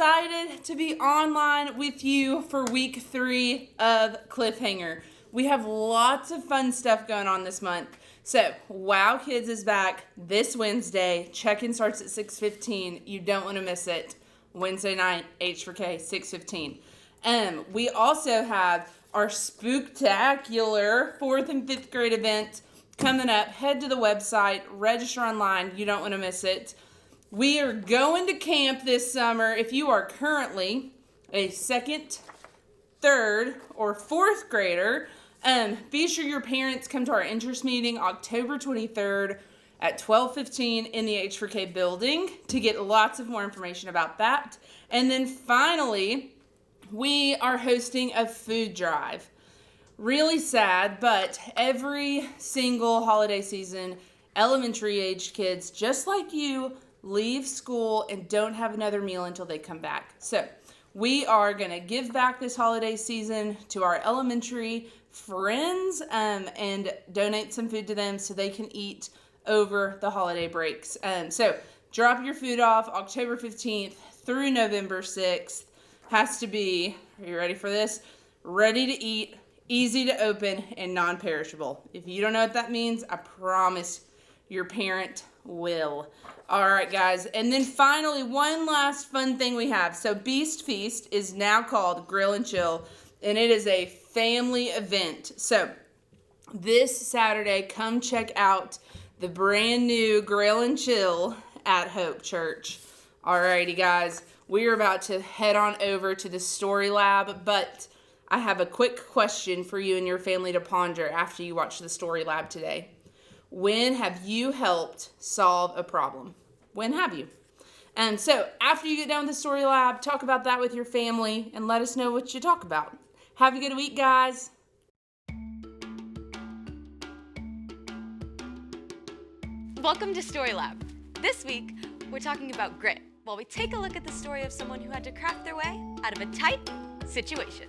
excited to be online with you for week 3 of Cliffhanger. We have lots of fun stuff going on this month. So, Wow Kids is back this Wednesday. Check-in starts at 6:15. You don't want to miss it. Wednesday night, H4K, 6:15. We also have our spooktacular 4th and 5th grade event coming up. Head to the website, register online. You don't want to miss it. We are going to camp this summer. If you are currently a 2nd, 3rd, or 4th grader, be sure your parents come to our interest meeting October 23rd at 12:15 in the H4K building to get lots of more information about that. And then finally, we are hosting a food drive. Really sad, but every single holiday season, elementary aged kids, just like you, leave school and don't have another meal until they come back. So we are going to give back this holiday season to our elementary friends and donate some food to them so they can eat over the holiday breaks. So drop your food off October 15th through November 6th. Has to be, are you ready for this? Ready to eat, easy to open, and non-perishable. If you don't know what that means, I promise your parent will. All right, guys. And then finally, one last fun thing we have. So Beast Feast is now called Grill and Chill, and it is a family event. So this Saturday, come check out the brand new Grill and Chill at Hope Church. All righty, guys. We are about to head on over to the Story Lab, but I have a quick question for you and your family to ponder after you watch the Story Lab today. When have you helped solve a problem? When have you? And so after you get done with the Story Lab, talk about that with your family and let us know what you talk about. Have a good week, guys. Welcome to Story Lab. This week, we're talking about grit, while we take a look at the story of someone who had to craft their way out of a tight situation.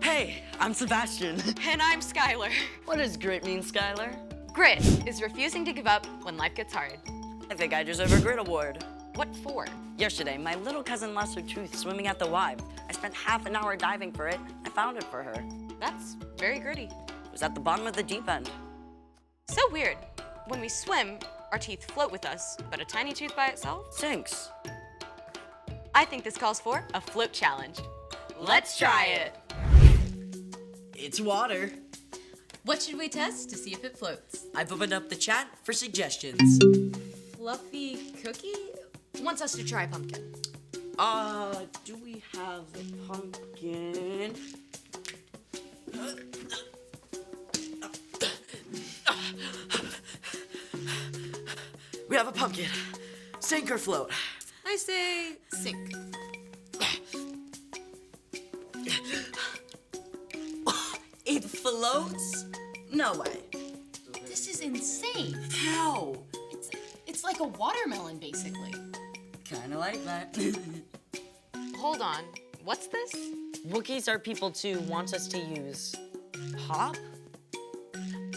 Hey, I'm Sebastian. And I'm Skylar. What does grit mean, Skylar? Grit is refusing to give up when life gets hard. I think I deserve a grit award. What for? Yesterday, my little cousin lost her tooth swimming at the Y. I spent half an hour diving for it. I found it for her. That's very gritty. It was at the bottom of the deep end. So weird. When we swim, our teeth float with us, but a tiny tooth by itself Sinks. I think this calls for a float challenge. Let's try it. It's water. What should we test to see if it floats? I've opened up the chat for suggestions. Fluffy cookie? Wants us to try pumpkin. Do we have a pumpkin? We have a pumpkin. Sink or float? I say sink. It floats? No way. This is insane. How? It's like a watermelon, basically. Kinda like that. Hold on. What's this? Wookiees are people too wants us to use pop?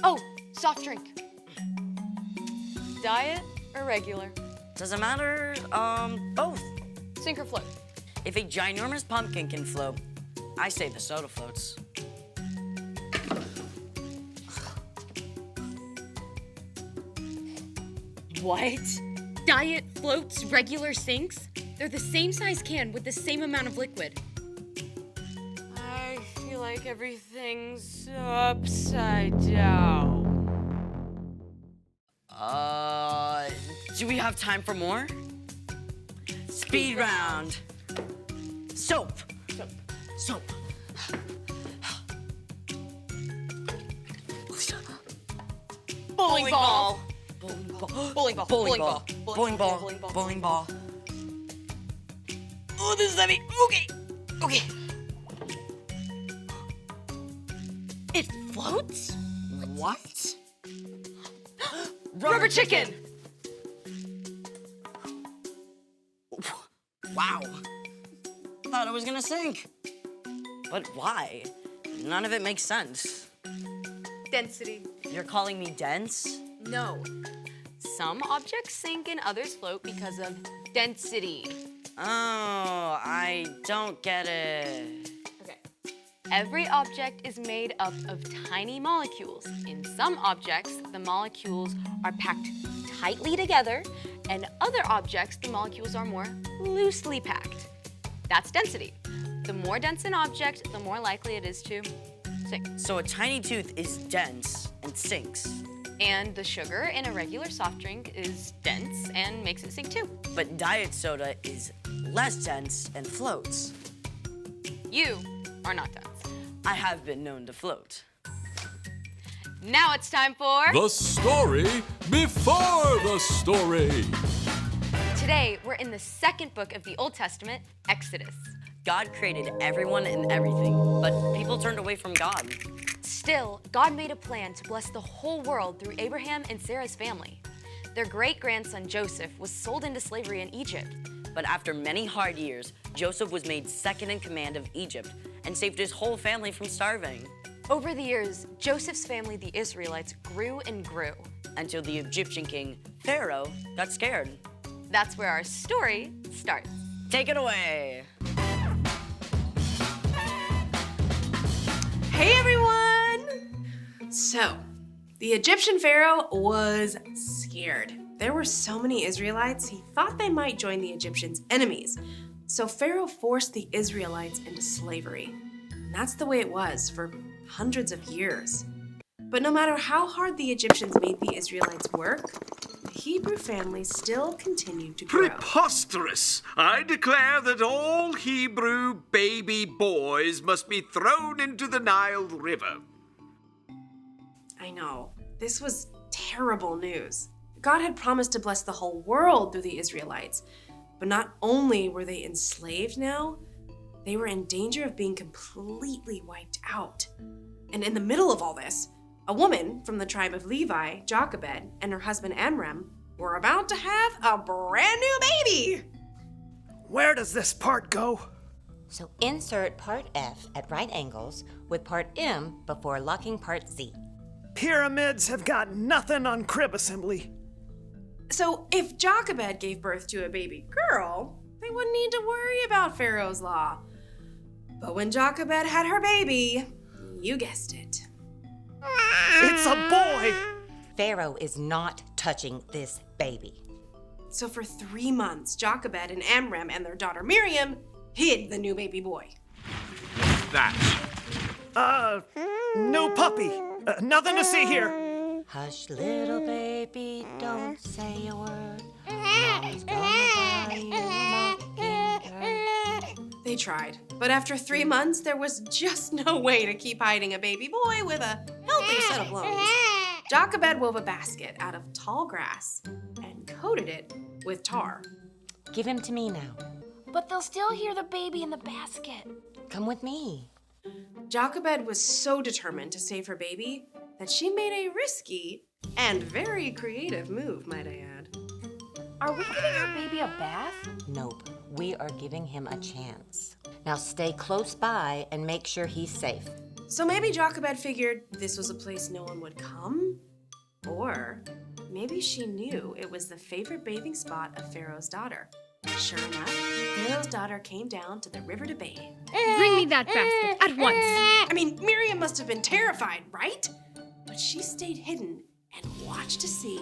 Oh, soft drink. Diet or regular? Doesn't matter, both. Sink or float? If a ginormous pumpkin can float, I say the soda floats. What? Diet floats, regular sinks? They're the same size can with the same amount of liquid. I feel like everything's upside down. Do we have time for more? Speed round. Soap. Soap. Bowling ball. Bowling ball. Bowling ball. Bowling ball. Bowling ball. Bowling ball. Oh, this is heavy. Okay. Okay. It floats? What? Rubber chicken. Wow. Thought it was gonna sink. But why? None of it makes sense. Density. You're calling me dense? No. Some objects sink and others float because of density. Oh, I don't get it. Okay. Every object is made up of tiny molecules. In some objects, the molecules are packed tightly together, and other objects, the molecules are more loosely packed. That's density. The more dense an object, the more likely it is to sink. So a tiny tooth is dense and sinks. And the sugar in a regular soft drink is dense and makes it sink too. But diet soda is less dense and floats. You are not dense. I have been known to float. Now it's time for... The story before the story. Today, we're in the second book of the Old Testament, Exodus. God created everyone and everything, but people turned away from God. Still, God made a plan to bless the whole world through Abraham and Sarah's family. Their great-grandson Joseph was sold into slavery in Egypt. But after many hard years, Joseph was made second in command of Egypt and saved his whole family from starving. Over the years, Joseph's family, the Israelites, grew and grew. Until the Egyptian king, Pharaoh, got scared. That's where our story starts. Take it away. Hey everyone! So, the Egyptian pharaoh was scared. There were so many Israelites, he thought they might join the Egyptians' enemies. So Pharaoh forced the Israelites into slavery. And that's the way it was for hundreds of years. But no matter how hard the Egyptians made the Israelites work, the Hebrew family still continued to grow. Preposterous! I declare that all Hebrew baby boys must be thrown into the Nile River. I know. This was terrible news. God had promised to bless the whole world through the Israelites. But not only were they enslaved now, they were in danger of being completely wiped out. And in the middle of all this, a woman from the tribe of Levi, Jochebed, and her husband Amram were about to have a brand new baby. Where does this part go? So insert part F at right angles with part M before locking part Z. Pyramids have got nothing on crib assembly. So if Jochebed gave birth to a baby girl, they wouldn't need to worry about Pharaoh's law. But when Jochebed had her baby, you guessed it. It's a boy! Pharaoh is not touching this baby. So for 3 months, Jochebed and Amram and their daughter Miriam hid the new baby boy. That. No puppy. Nothing to see here. Hush, little baby, don't say a word. Mom's gonna buy you a mockingbird. They tried, but after 3 months, there was just no way to keep hiding a baby boy with a healthy set of lungs. Jochebed wove a basket out of tall grass and coated it with tar. Give him to me now. But they'll still hear the baby in the basket. Come with me. Jochebed was so determined to save her baby that she made a risky and very creative move, might I add. Are we giving our baby a bath? Nope, we are giving him a chance. Now stay close by and make sure he's safe. So maybe Jochebed figured this was a place no one would come? Or maybe she knew it was the favorite bathing spot of Pharaoh's daughter. Sure enough, Pharaoh's daughter came down to the river to bathe. Bring me that basket at once. I mean, Miriam must have been terrified, right? But she stayed hidden and watched to see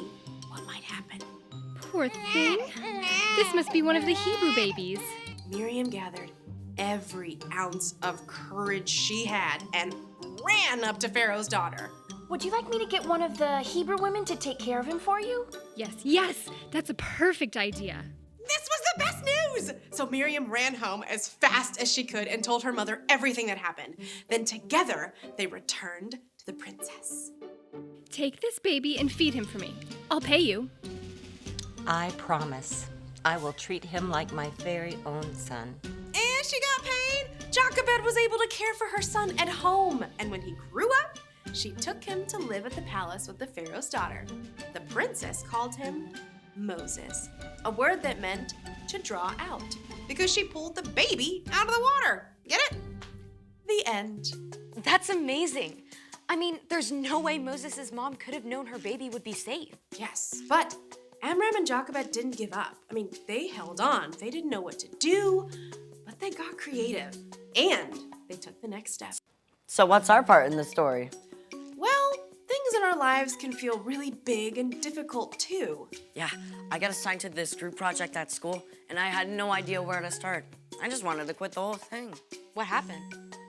what might happen. Poor thing. This must be one of the Hebrew babies. Miriam gathered every ounce of courage she had and ran up to Pharaoh's daughter. Would you like me to get one of the Hebrew women to take care of him for you? Yes, that's a perfect idea. This was the best news! So Miriam ran home as fast as she could and told her mother everything that happened. Then together, they returned to the princess. Take this baby and feed him for me. I'll pay you. I promise. I will treat him like my very own son. And she got paid. Jochebed was able to care for her son at home. And when he grew up, she took him to live at the palace with the Pharaoh's daughter. The princess called him Moses, a word that meant to draw out, because she pulled the baby out of the water. Get it? The end. That's amazing. I mean, there's no way Moses' mom could have known her baby would be safe. Yes, but Amram and Jochebed didn't give up. I mean, they held on. They didn't know what to do, but they got creative. And they took the next step. So what's our part in the story? Well, things in our lives can feel really big and difficult too. Yeah, I got assigned to this group project at school, and I had no idea where to start. I just wanted to quit the whole thing. What happened?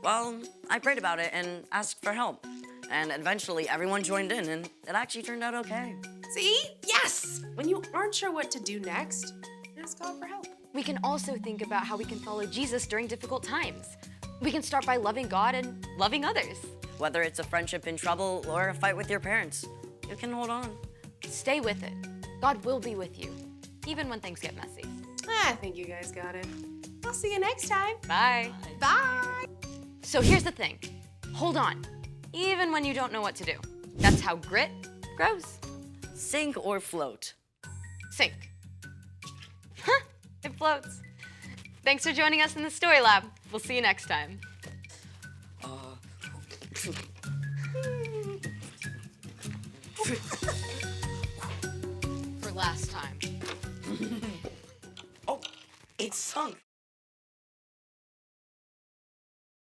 Well, I prayed about it and asked for help. And eventually everyone joined in, and it actually turned out okay. See? Yes! When you aren't sure what to do next, ask God for help. We can also think about how we can follow Jesus during difficult times. We can start by loving God and loving others. Whether it's a friendship in trouble or a fight with your parents, you can hold on. Stay with it. God will be with you, even when things get messy. I think you guys got it. I'll see you next time. Bye. Bye! So here's the thing. Hold on, even when you don't know what to do. That's how grit grows. Sink or float. Sink. Huh, it floats. Thanks for joining us in the Story Lab. We'll see you next time. For last time. Oh, it's sunk.